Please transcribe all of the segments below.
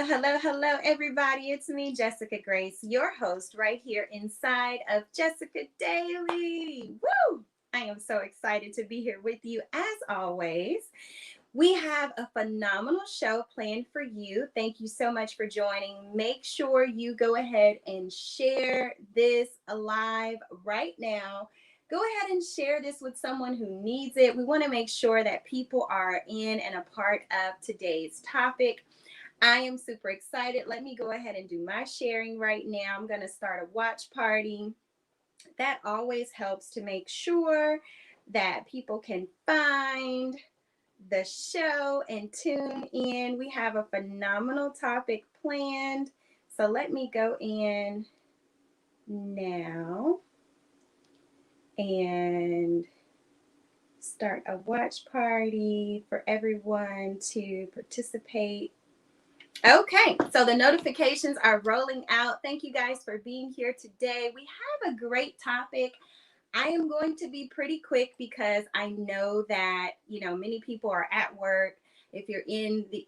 Hello, everybody. It's me, Jessica Grace, your host, right here inside of Jessica Daily. Woo! I am so excited to be here with you as always. We have a phenomenal show planned for you. Thank you so much for joining. Make sure you go ahead and share this live right now. Go ahead and share this with someone who needs it. We want to make sure that people are in and a part of today's topic. I am super excited. Let me go ahead and do my sharing right now. I'm going to start a watch party. That always helps to make sure that people can find the show and tune in. We have a phenomenal topic planned. So let me go in now and start a watch party for everyone to participate. Okay, so the notifications are rolling out. Thank you guys for being here today. We have a great topic. I am going to be pretty quick because I know that, many people are at work. If you're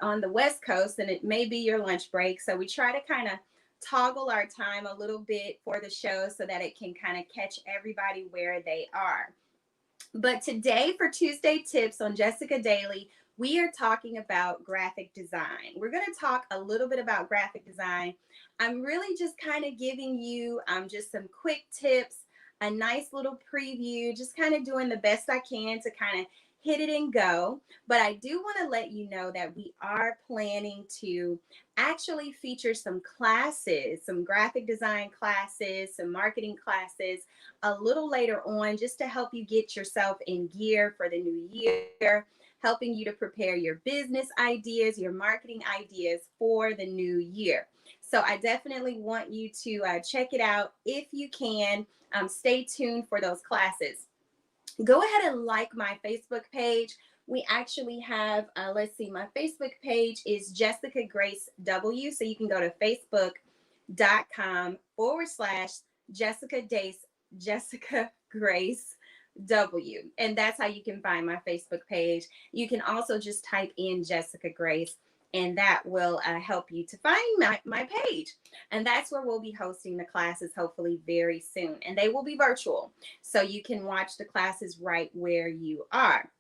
on the West Coast, then it may be your lunch break. So we try to kind of toggle our time a little bit for the show so that it can kind of catch everybody where they are. But today for Tuesday Tips on Jessica Daily, we are talking about graphic design. We're going to talk a little bit about graphic design. I'm really just kind of giving you just some quick tips, a nice little preview, just kind of doing the best I can to kind of hit it and go. But I do want to let you know that we are planning to actually feature some classes, some graphic design classes, some marketing classes a little later on, just to help you get yourself in gear for the new year, helping you to prepare your business ideas, your marketing ideas for the new year. So I definitely want you to check it out if you can. Stay tuned for those classes. Go ahead and like my Facebook page. We actually have, let's see, my Facebook page is Jessica Grace W. So you can go to facebook.com/ Jessica Grace W. And that's how you can find my Facebook page. You can also just type in Jessica Grace, and that will help you to find my page. And that's where we'll be hosting the classes hopefully very soon. And they will be virtual, so you can watch the classes right where you are.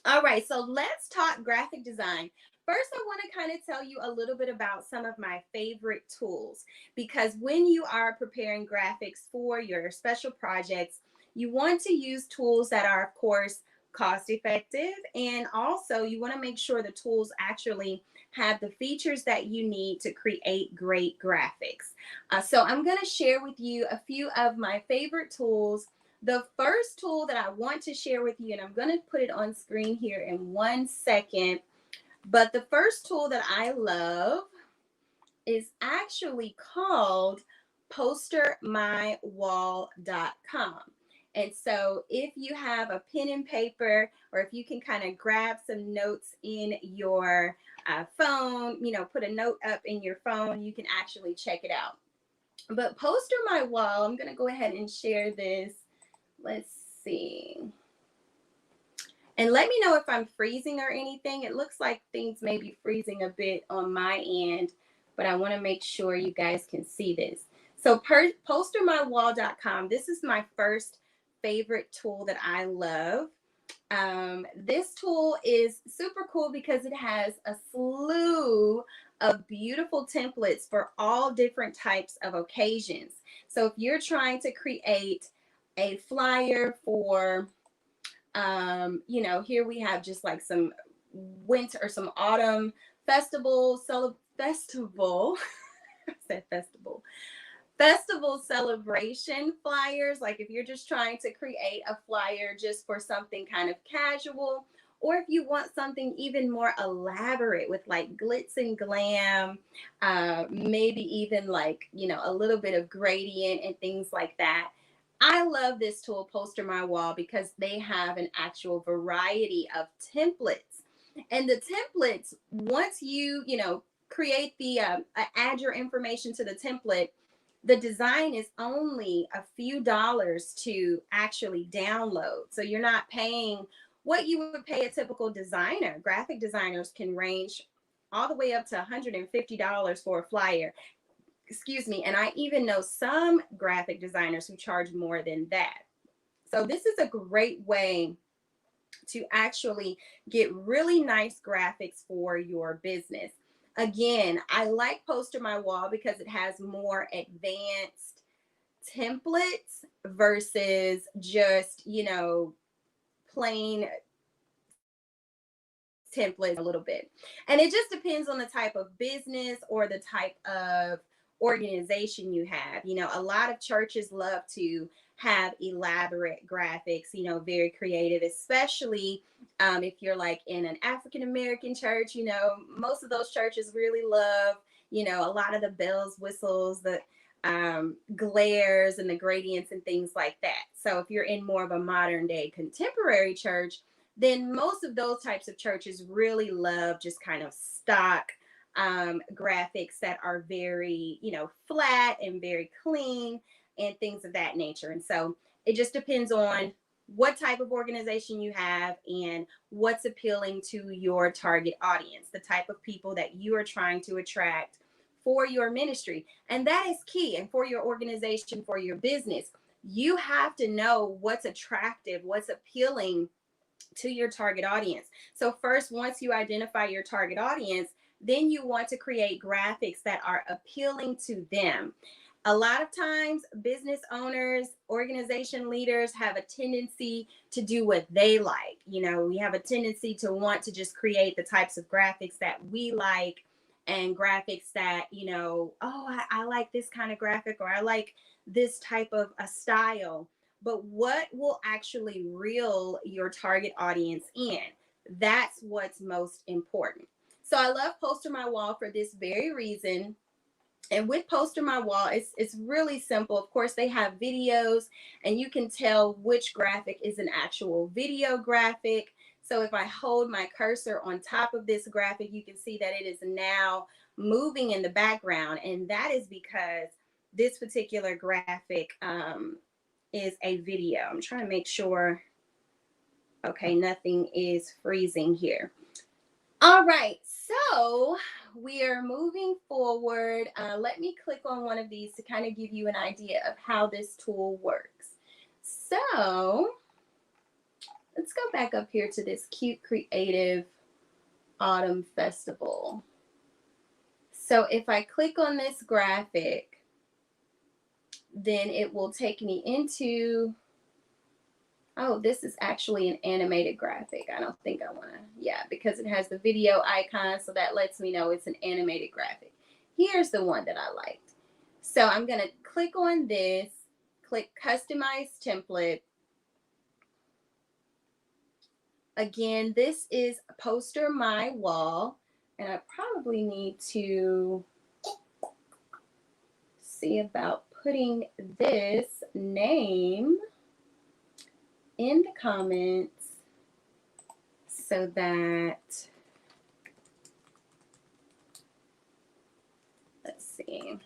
All right, so let's talk graphic design. First, I want to kind of tell you a little bit about some of my favorite tools, because when you are preparing graphics for your special projects, you want to use tools that are, of course, cost effective, and also you want to make sure the tools actually have the features that you need to create great graphics. So I'm going to share with you a few of my favorite tools. The first tool that I want to share with you, and I'm going to put it on screen here in 1 second, but the first tool that I love is actually called postermywall.com. And so if you have a pen and paper, or if you can kind of grab some notes in your phone, put a note up in your phone, you can actually check it out. But Poster My Wall, I'm going to go ahead and share this. Let's see. And let me know if I'm freezing or anything. It looks like things may be freezing a bit on my end, but I want to make sure you guys can see this. So postermywall.com, this is my first favorite tool that I love. This tool is super cool because it has a slew of beautiful templates for all different types of occasions. So if you're trying to create a flyer for, here we have just like some winter or some autumn festival, festival, I said festival celebration flyers. Like if you're just trying to create a flyer just for something kind of casual, or if you want something even more elaborate with like glitz and glam, maybe even like, a little bit of gradient and things like that. I love this tool, Poster My Wall, because they have an actual variety of templates. And the templates, once you, create the, add your information to the template, the design is only a few dollars to actually download. So you're not paying what you would pay a typical designer. Graphic designers can range all the way up to $150 for a flyer. Excuse me. And I even know some graphic designers who charge more than that. So this is a great way to actually get really nice graphics for your business. Again, I like Poster My Wall because it has more advanced templates versus just, plain templates a little bit. And it just depends on the type of business or the type of organization you have. A lot of churches love to have elaborate graphics, very creative, especially if you're like in an African American church. Most of those churches really love, a lot of the bells, whistles, the glares and the gradients and things like that. So if you're in more of a modern day contemporary church, then most of those types of churches really love just kind of stock graphics that are very, flat and very clean and things of that nature. And so it just depends on what type of organization you have and what's appealing to your target audience, the type of people that you are trying to attract for your ministry. And that is key. And for your organization, for your business, you have to know what's attractive, what's appealing to your target audience. So first, once you identify your target audience, then you want to create graphics that are appealing to them. A lot of times, business owners, organization leaders have a tendency to do what they like. We have a tendency to want to just create the types of graphics that we like, and graphics that, I like this kind of graphic, or I like this type of a style. But what will actually reel your target audience in? That's what's most important. So I love Poster My Wall for this very reason. And with Poster My Wall, it's really simple. Of course, they have videos, and you can tell which graphic is an actual video graphic. So if I hold my cursor on top of this graphic, you can see that it is now moving in the background. And that is because this particular graphic is a video. I'm trying to make sure, okay, nothing is freezing here. All right, so we are moving forward. Let me click on one of these to kind of give you an idea of how this tool works. So let's go back up here to this Cute Creative Autumn Festival. So if I click on this graphic, then it will take me into, oh, this is actually an animated graphic. I don't think I want to, because it has the video icon, so that lets me know it's an animated graphic. Here's the one that I liked. So I'm going to click on this, click Customize Template. Again, this is Poster My Wall, and I probably need to see about putting this name in the comments so that, let's see.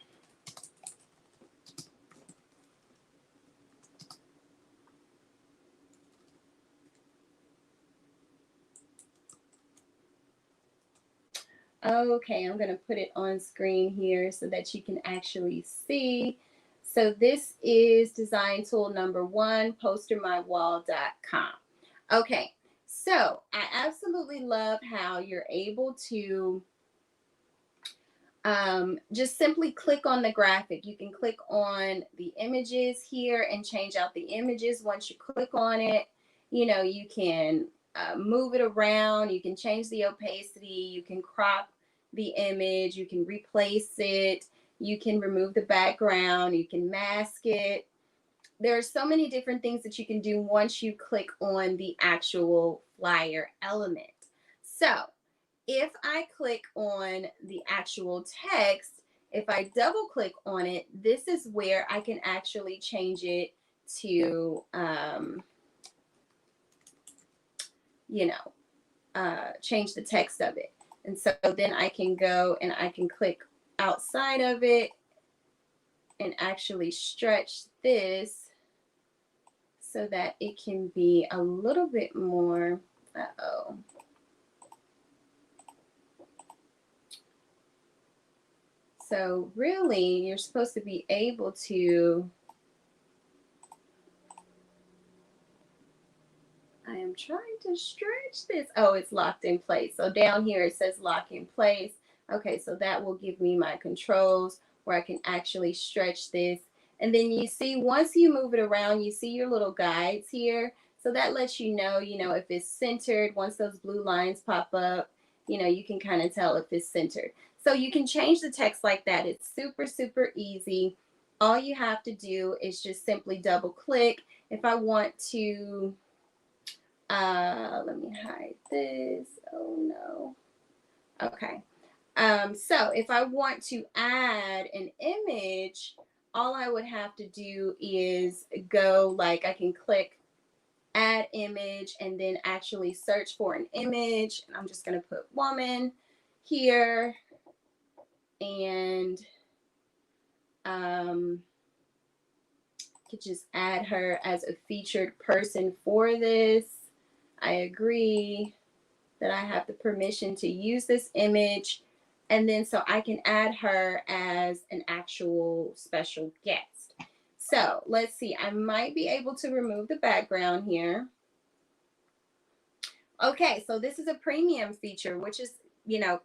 Okay, I'm going to put it on screen here so that you can actually see. So this is design tool number 1, postermywall.com. Okay, so I absolutely love how you're able to just simply click on the graphic. You can click on the images here and change out the images. Once you click on it, you can move it around. You can change the opacity. You can crop the image. You can replace it. You can remove the background. You can mask it. There are so many different things that you can do once you click on the actual flyer element. So if I click on the actual text, if I double click on it, this is where I can actually change it to, change the text of it. And so then I can go and I can click outside of it and actually stretch this so that it can be a little bit more, So really, you're supposed to be able to, I am trying to stretch this. Oh, it's locked in place. So down here it says lock in place. Okay, so that will give me my controls where I can actually stretch this. And then you see, once you move it around, you see your little guides here. So that lets you know, if it's centered. Once those blue lines pop up, you can kind of tell if it's centered. So you can change the text like that. It's super, super easy. All you have to do is just simply double click. If I want to, let me hide this. Oh no. Okay. So if I want to add an image, all I would have to do is go, like, I can click add image and then actually search for an image. And I'm just going to put woman here, and could just add her as a featured person for this. I agree that I have the permission to use this image. And then so I can add her as an actual special guest. So let's see, I might be able to remove the background here. Okay, so this is a premium feature, which is,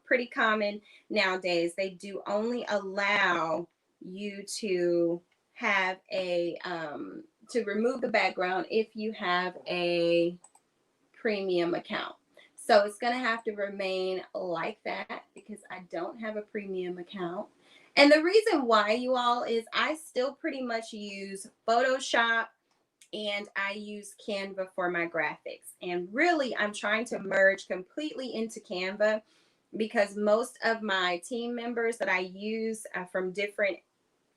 pretty common nowadays. They do only allow you to have to remove the background if you have a premium account. So it's going to have to remain like that because I don't have a premium account. And the reason why, you all, is I still pretty much use Photoshop and I use Canva for my graphics. And really, I'm trying to merge completely into Canva because most of my team members that I use from different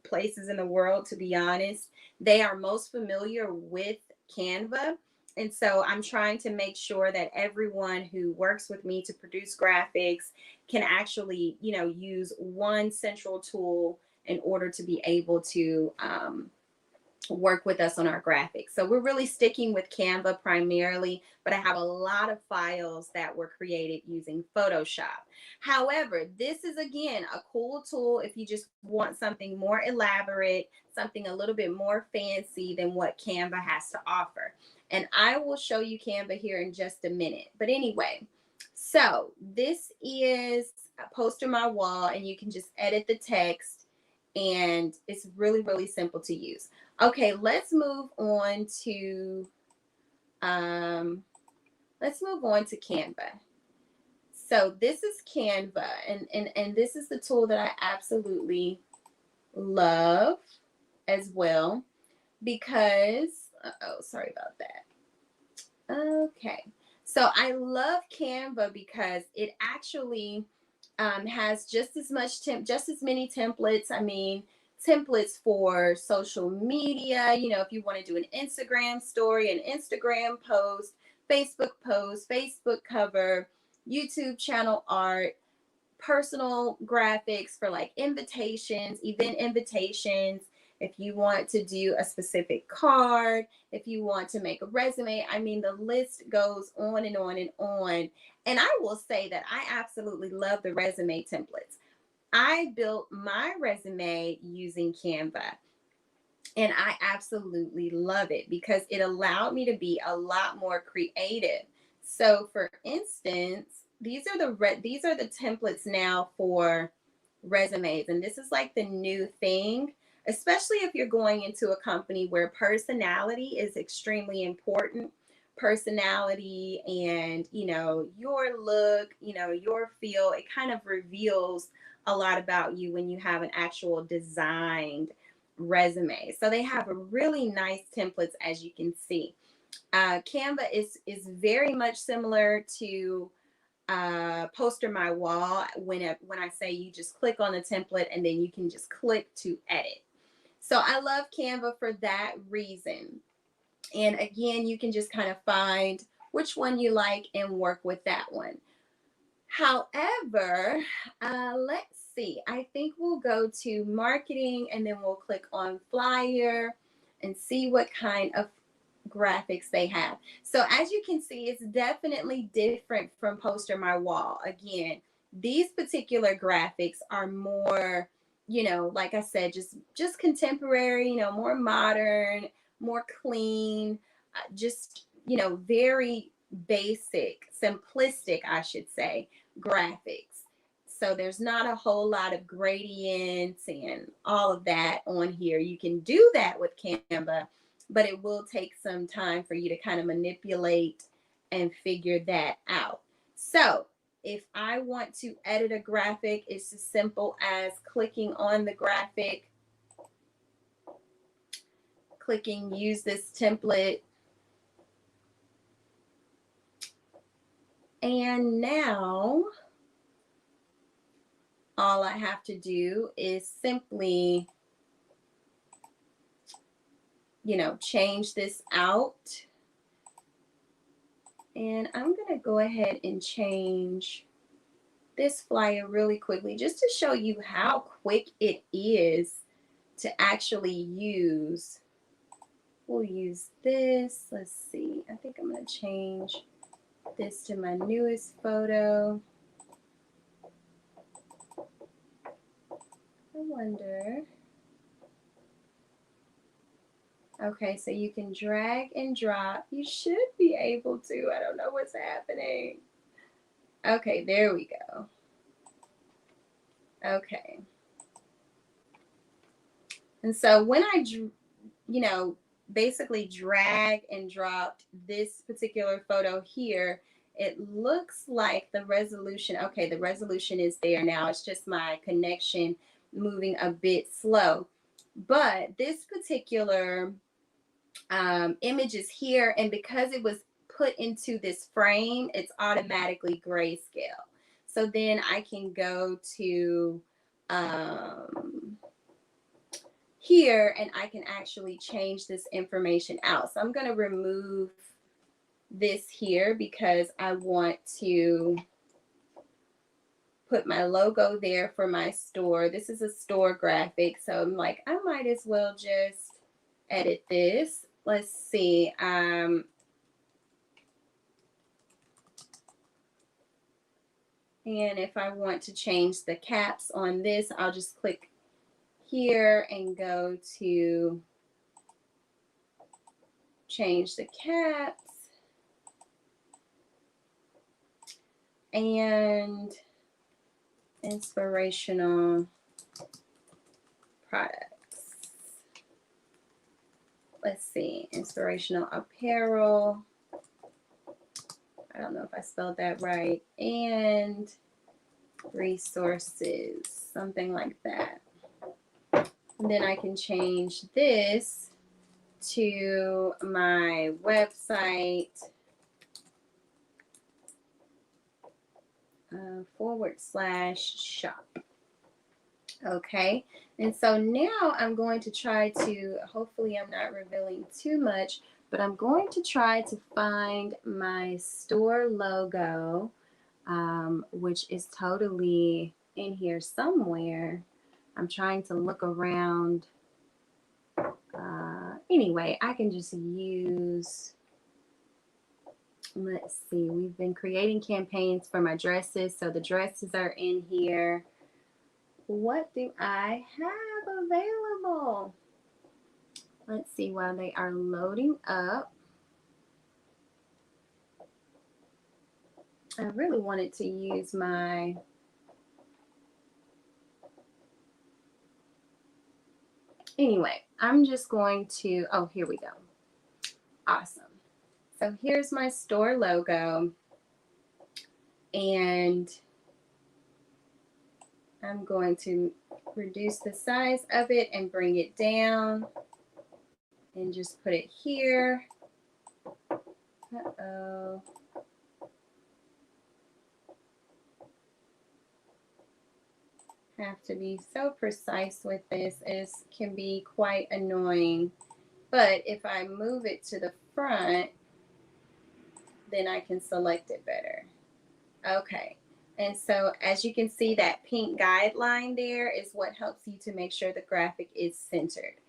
places in the world, to be honest, they are most familiar with Canva. And so I'm trying to make sure that everyone who works with me to produce graphics can actually, use one central tool in order to be able to work with us on our graphics. So we're really sticking with Canva primarily, but I have a lot of files that were created using Photoshop. However, this is, again, a cool tool if you just want something more elaborate, something a little bit more fancy than what Canva has to offer. And I will show you Canva here in just a minute. But anyway, so this is a Poster My Wall, and you can just edit the text, and it's really, really simple to use. Okay, let's move on to Canva. So this is Canva, and this is the tool that I absolutely love as well because, sorry about that. Okay, so I love Canva because it actually has just as many templates. I mean, templates for social media, if you want to do an Instagram story, an Instagram post, Facebook cover, YouTube channel art, personal graphics for like invitations, event invitations. If you want to do a specific card, if you want to make a resume, I mean, the list goes on and on and on. And I will say that I absolutely love the resume templates. I built my resume using Canva, and I absolutely love it because it allowed me to be a lot more creative. So for instance, these are the templates now for resumes, and this is like the new thing, especially if you're going into a company where personality is extremely important. Personality and, your look, your feel, it kind of reveals a lot about you when you have an actual designed resume. So they have a really nice templates, as you can see. Canva is very much similar to Poster My Wall when I say you just click on the template and then you can just click to edit. So I love Canva for that reason. And again, you can just kind of find which one you like and work with that one. However, let's see. I think we'll go to marketing and then we'll click on flyer and see what kind of graphics they have. So as you can see, it's definitely different from Poster My Wall. Again, these particular graphics are more you know, like I said, just contemporary, you know, more modern, more clean, just, you know, very basic, simplistic, I should say, graphics. So there's not a whole lot of gradients and all of that on here. You can do that with Canva, but it will take some time for you to kind of manipulate and figure that out. So if I want to edit a graphic, it's as simple as clicking on the graphic, clicking use this template. And now all I have to do is simply, you know, change this out. And I'm going to go ahead and change this flyer really quickly just to show you how quick it is to actually use. We'll use this. Let's see. I think I'm going to change this to my newest photo. I wonder. Okay, so you can drag and drop. You should be able to. I don't know what's happening. Okay, there we go. Okay. And so when I, you know, basically drag and dropped this particular photo here, it looks like the resolution, okay, the resolution is there now. It's just my connection moving a bit slow. But this particular image is here, and because it was put into this frame, it's automatically grayscale. So then I can go to here and I can actually change this information out. So I'm going to remove this here because I want to put my logo there for my store. This is a store graphic. So I'm like, I might as well just edit this. Let's see. And if I want to change the caps on this, I'll just click here and go to change the caps. And inspirational products. Let's see, inspirational apparel. I don't know if I spelled that right. And resources, something like that. And then I can change this to my website /shop. Okay, and so now I'm going to try to, hopefully I'm not revealing too much, but I'm going to try to find my store logo, which is totally in here somewhere. I'm trying to look around. Anyway, I can just use, let's see, we've been creating campaigns for my dresses, so the dresses are in here. What do I have available? Let's see while they are loading up. I really wanted to use my anyway, I'm just going to, oh, here we go. Awesome. So here's my store logo. And I'm going to reduce the size of it and bring it down and just put it here. Uh-oh. Have to be so precise with this. It can be quite annoying. But if I move it to the front, then I can select it better. Okay. And so as you can see, that pink guideline there is what helps you to make sure the graphic is centered.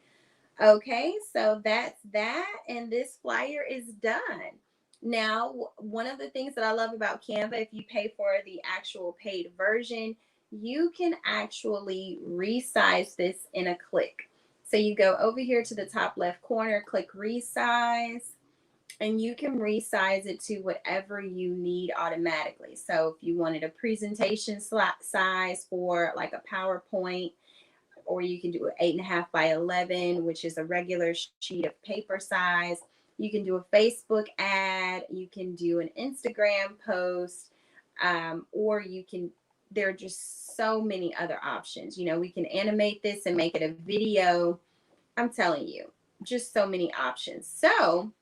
Okay, so that's that. And this flyer is done. Now, one of the things that I love about Canva, if you pay for the actual paid version, you can actually resize this in a click. So you go over here to the top left corner, click resize, and you can resize it to whatever you need automatically. So if you wanted a presentation size for like a PowerPoint, or you can do an 8.5 by 11, which is a regular sheet of paper size. You can do a Facebook ad, you can do an Instagram post, or you can, there are just so many other options. You know, we can animate this and make it a video. I'm telling you, just so many options. So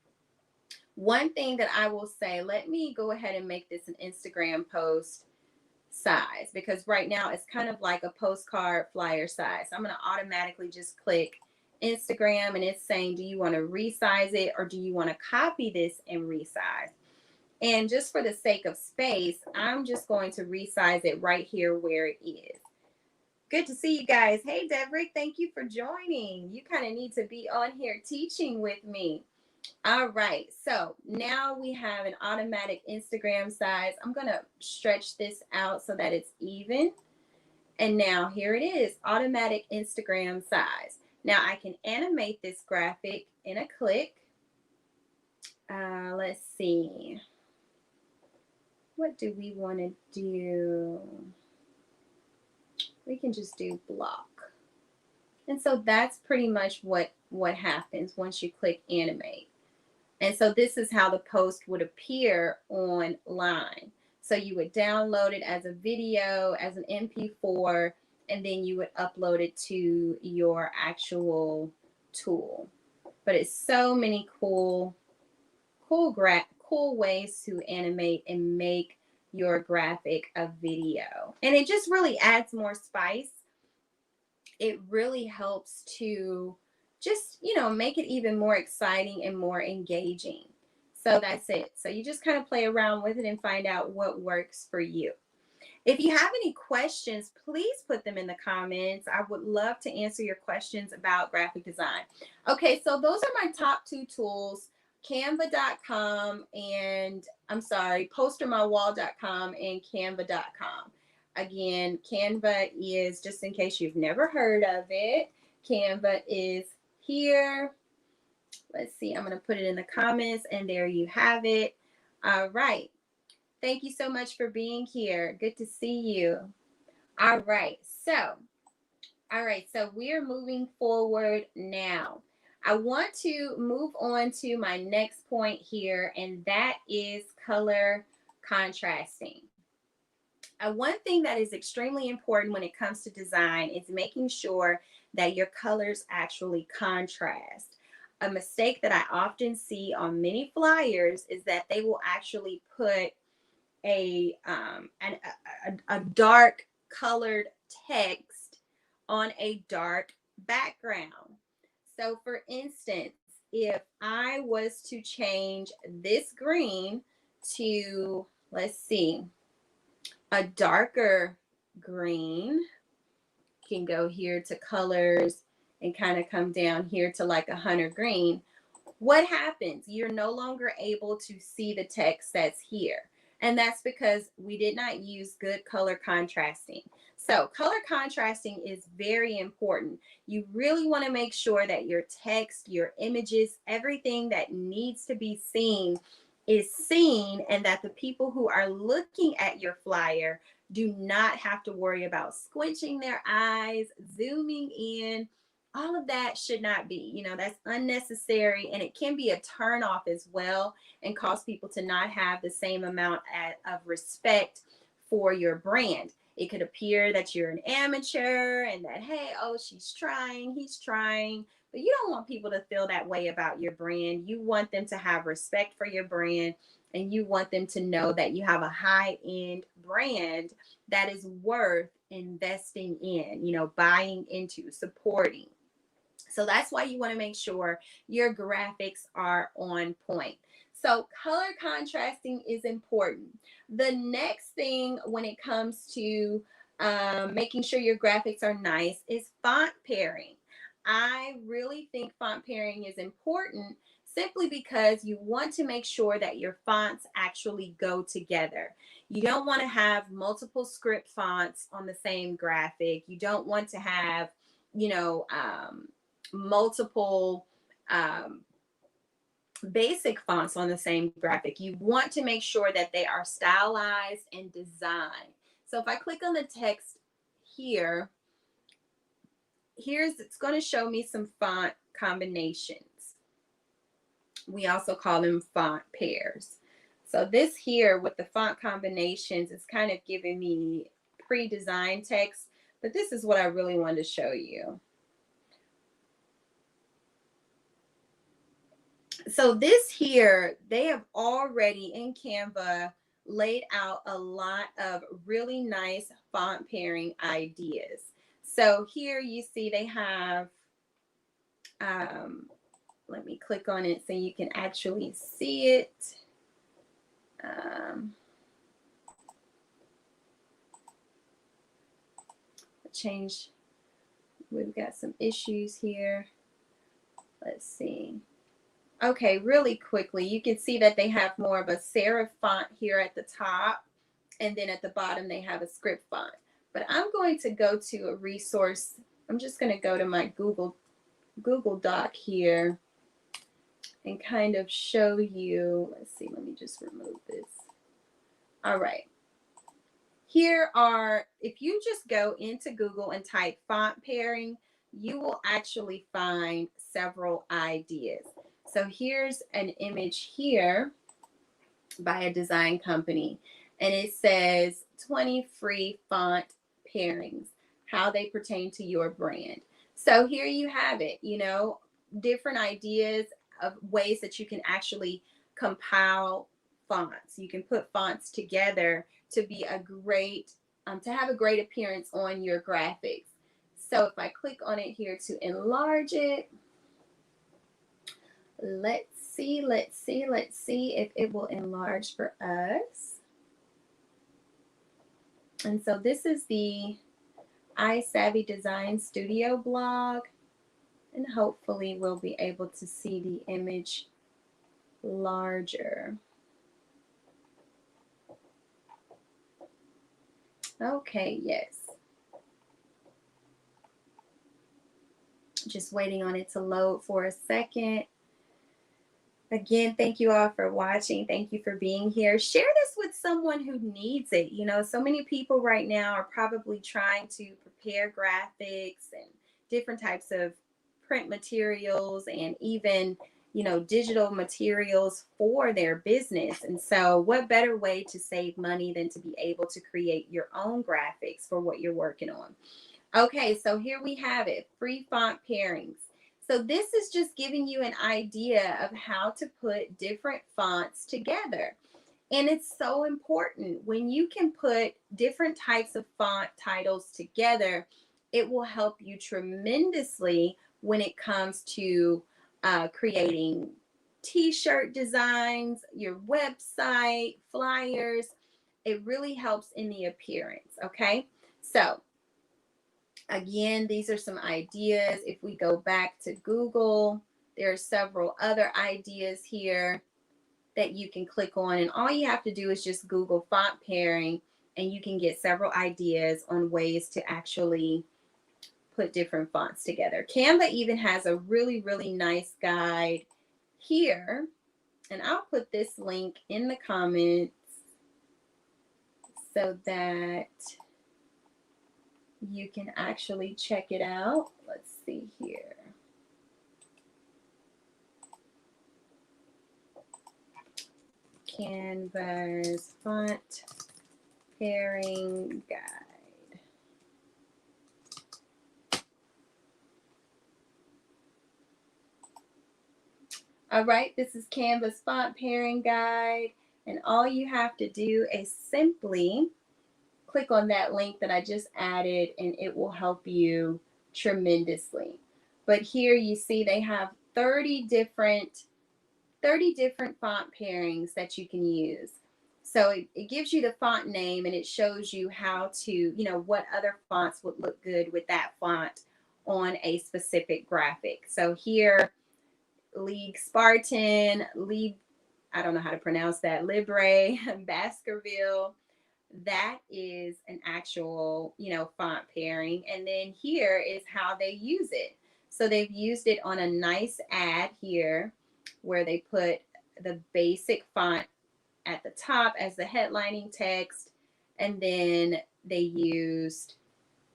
one thing that I will say, let me go ahead and make this an Instagram post size, because right now it's kind of like a postcard flyer size. So I'm going to automatically just click Instagram, and it's saying, do you want to resize it or do you want to copy this and resize? And just for the sake of space, I'm just going to resize it right here where it is. Good to see you guys. Hey, Devrick, thank you for joining. You kind of need to be on here teaching with me. All right, so now we have an automatic Instagram size. I'm going to stretch this out so that it's even. And now here it is, automatic Instagram size. Now I can animate this graphic in a click. Let's see. What do we want to do? We can just do block. And so that's pretty much what happens once you click animate. And so this is how the post would appear online. So you would download it as a video, as an MP4, and then you would upload it to your actual tool. But it's so many cool ways to animate and make your graphic a video. And it just really adds more spice. It really helps to just, you know, make it even more exciting and more engaging. So that's it. So you just kind of play around with it and find out what works for you. If you have any questions, please put them in the comments. I would love to answer your questions about graphic design. Okay, so those are my top two tools, canva.com and postermywall.com and canva.com. Again, Canva is, just in case you've never heard of it, Canva is here. Let's see, I'm going to put it in the comments, and there you have it. All right. Thank you so much for being here. Good to see you. All right. So we're moving forward now. I want to move on to my next point here, and that is color contrasting. One thing that is extremely important when it comes to design is making sure that your colors actually contrast. A mistake that I often see on many flyers is that they will actually put a dark colored text on a dark background. So for instance, if I was to change this green to, let's see, a darker green, can go here to colors and kind of come down here to like a hunter green. What happens? You're no longer able to see the text that's here. And that's because we did not use good color contrasting. So color contrasting is very important. You really want to make sure that your text, your images, everything that needs to be seen is seen, and that the people who are looking at your flyer do not have to worry about squinching their eyes, zooming in. All of that should not be, you know, that's unnecessary, and it can be a turn off as well and cause people to not have the same amount of respect for your brand. It could appear that you're an amateur and that, hey, oh, she's trying, he's trying, but you don't want people to feel that way about your brand. You want them to have respect for your brand, and you want them to know that you have a high-end brand that is worth investing in, you know, buying into, supporting. So that's why you want to make sure your graphics are on point. So color contrasting is important. The next thing when it comes to making sure your graphics are nice is font pairing. I really think font pairing is important. simply because you want to make sure that your fonts actually go together. You don't want to have multiple script fonts on the same graphic. You don't want to have, multiple um, basic fonts on the same graphic. You want to make sure that they are stylized and designed. So if I click on the text here, it's going to show me some font combinations. We also call them font pairs. So this here with the font combinations is kind of giving me pre-designed text, but this is what I really wanted to show you. So this here, they have already in Canva laid out a lot of really nice font pairing ideas. So here you see they have, let me click on it so you can actually see it. Change, we've got some issues here. Let's see. Okay, really quickly, you can see that they have more of a serif font here at the top, and then at the bottom they have a script font. But I'm going to go to a resource. I'm just going to go to my Google Doc here and kind of show you. Let's see, let me just remove this. All right. Here are, if you just go into Google and type font pairing, you will actually find several ideas. So here's an image here by a design company, and it says 20 free font pairings, how they pertain to your brand. So here you have it, different ideas of ways that you can actually compile fonts. You can put fonts together to be a great, to have a great appearance on your graphics. So if I click on it here to enlarge it, let's see if it will enlarge for us. And so this is the iSavvy Design Studio blog, and hopefully we'll be able to see the image larger. Okay, yes. Just waiting on it to load for a second. Again, thank you all for watching. Thank you for being here. Share this with someone who needs it. So many people right now are probably trying to prepare graphics and different types of print materials and even, digital materials for their business. And so what better way to save money than to be able to create your own graphics for what you're working on? Okay, so here we have it, free font pairings. So this is just giving you an idea of how to put different fonts together. And it's so important when you can put different types of font titles together, it will help you tremendously when it comes to creating t-shirt designs, your website, flyers. It really helps in the appearance, okay? So again, these are some ideas. If we go back to Google, there are several other ideas here that you can click on. And all you have to do is just Google font pairing, and you can get several ideas on ways to actually put different fonts together. Canva even has a really, really nice guide here. And I'll put this link in the comments so that you can actually check it out. Let's see here. Canva's font pairing guide. All right, this is Canva's font pairing guide, and all you have to do is simply click on that link that I just added, and it will help you tremendously. But here you see they have 30 different font pairings that you can use. So it gives you the font name, and it shows you how to, what other fonts would look good with that font on a specific graphic. So here, League Spartan, I don't know how to pronounce that, Libre, Baskerville. That is an actual, font pairing. And then here is how they use it. So they've used it on a nice ad here where they put the basic font at the top as the headlining text. And then they used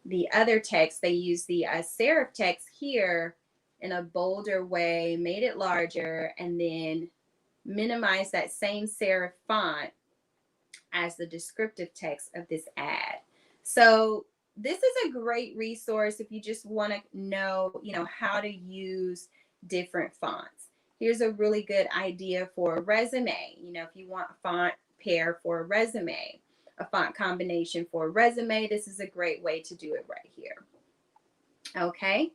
the other text. They used the serif text here in a bolder way, made it larger, and then minimized that same serif font as the descriptive text of this ad. So this is a great resource if you just want to know, how to use different fonts. Here's a really good idea for a resume. If you want a font pair for a resume, a font combination for a resume, this is a great way to do it right here. Okay.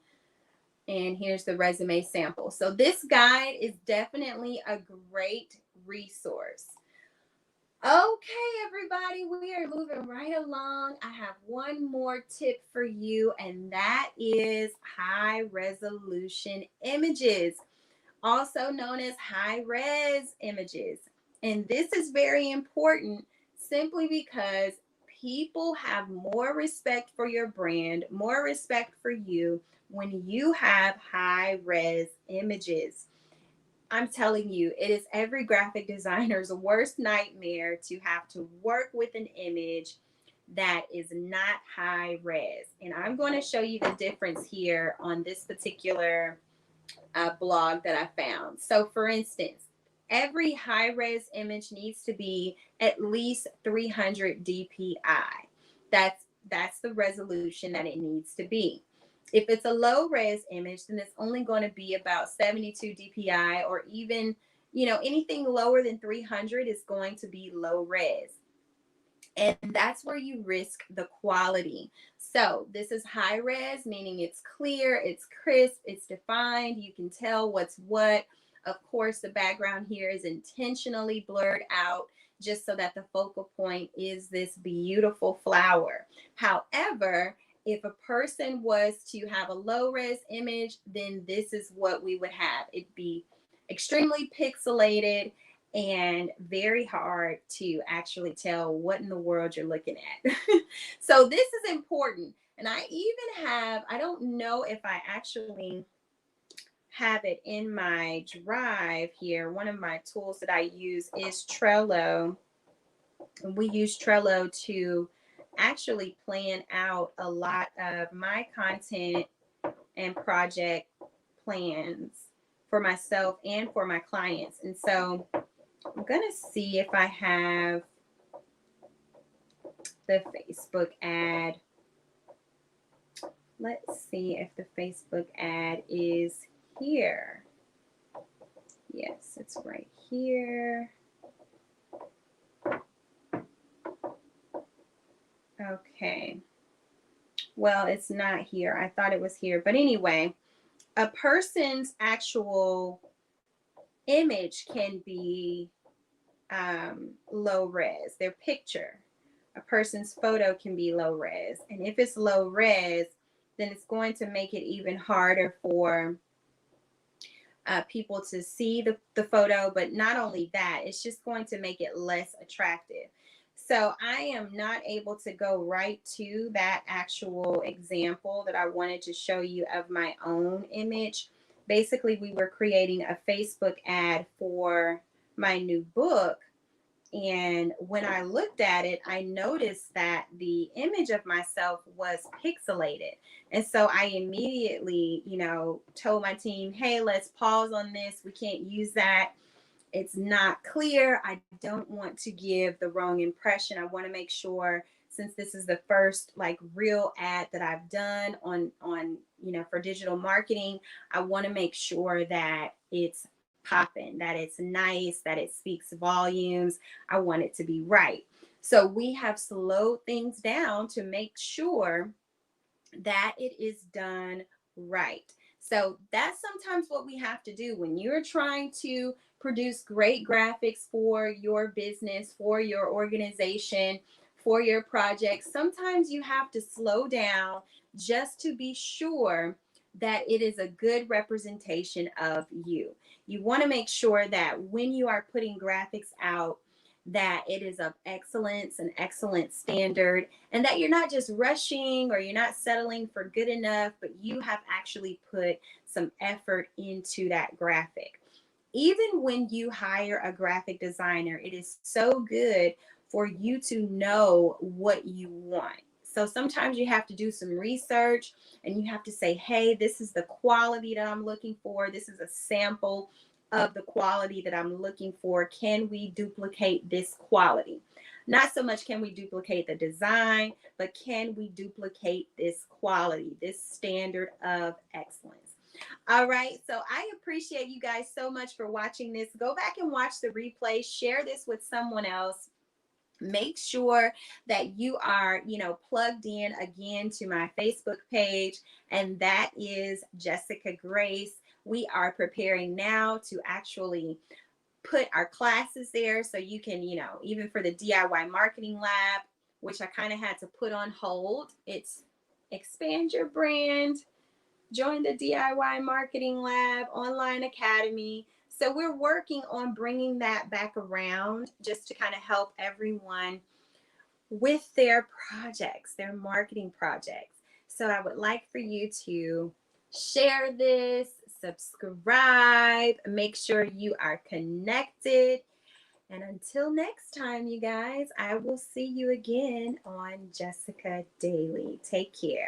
And here's the resume sample. So this guide is definitely a great resource. Okay, everybody, we are moving right along. I have one more tip for you, and that is high resolution images, also known as high res images. And this is very important simply because people have more respect for your brand, more respect for you when you have high res images. I'm telling you, it is every graphic designer's worst nightmare to have to work with an image that is not high res. And I'm going to show you the difference here on this particular blog that I found. So for instance, every high res image needs to be at least 300 DPI. That's the resolution that it needs to be. If it's a low res image, then it's only going to be about 72 DPI, or even, anything lower than 300 is going to be low res. And that's where you risk the quality. So this is high res, meaning it's clear, it's crisp, it's defined. You can tell what's what. Of course, the background here is intentionally blurred out just so that the focal point is this beautiful flower. However, if a person was to have a low res image, then this is what we would have. It'd be extremely pixelated and very hard to actually tell what in the world you're looking at. So this is important. And I even have, I don't know if I actually have it in my drive here. One of my tools that I use is Trello. And we use Trello to actually plan out a lot of my content and project plans for myself and for my clients. And so I'm going to see if I have the Facebook ad. Let's see if the Facebook ad is here. Yes, it's right here. Okay. Well, it's not here. I thought it was here. But anyway, a person's actual image can be low res, their picture. A person's photo can be low res. And if it's low res, then it's going to make it even harder for people to see the photo. But not only that, it's just going to make it less attractive. So I am not able to go right to that actual example that I wanted to show you of my own image. Basically, we were creating a Facebook ad for my new book. And when I looked at it, I noticed that the image of myself was pixelated. And so I immediately, told my team, hey, let's pause on this. We can't use that. It's not clear. I don't want to give the wrong impression. I want to make sure, since this is the first real ad that I've done on for digital marketing, I want to make sure that it's popping, that it's nice, that it speaks volumes. I want it to be right. So we have slowed things down to make sure that it is done right. So that's sometimes what we have to do when you're trying to produce great graphics for your business, for your organization, for your project. Sometimes you have to slow down just to be sure that it is a good representation of you. You want to make sure that when you are putting graphics out, that it is of excellence, an excellent standard, and that you're not just rushing or you're not settling for good enough, but you have actually put some effort into that graphic. Even when you hire a graphic designer, it is so good for you to know what you want. So sometimes you have to do some research and you have to say, hey, this is the quality that I'm looking for. This is a sample of the quality that I'm looking for. Can we duplicate this quality? Not so much can we duplicate the design, but can we duplicate this quality, this standard of excellence? All right. So I appreciate you guys so much for watching this. Go back and watch the replay. Share this with someone else. Make sure that you are, plugged in again to my Facebook page, and that is Jessica Grace. We are preparing now to actually put our classes there so you can, even for the DIY marketing lab, which I kind of had to put on hold. It's expand your brand, join the DIY Marketing Lab Online Academy. So we're working on bringing that back around just to kind of help everyone with their projects, their marketing projects. So I would like for you to share this, subscribe, make sure you are connected. And until next time, you guys, I will see you again on Jessica Daily. Take care.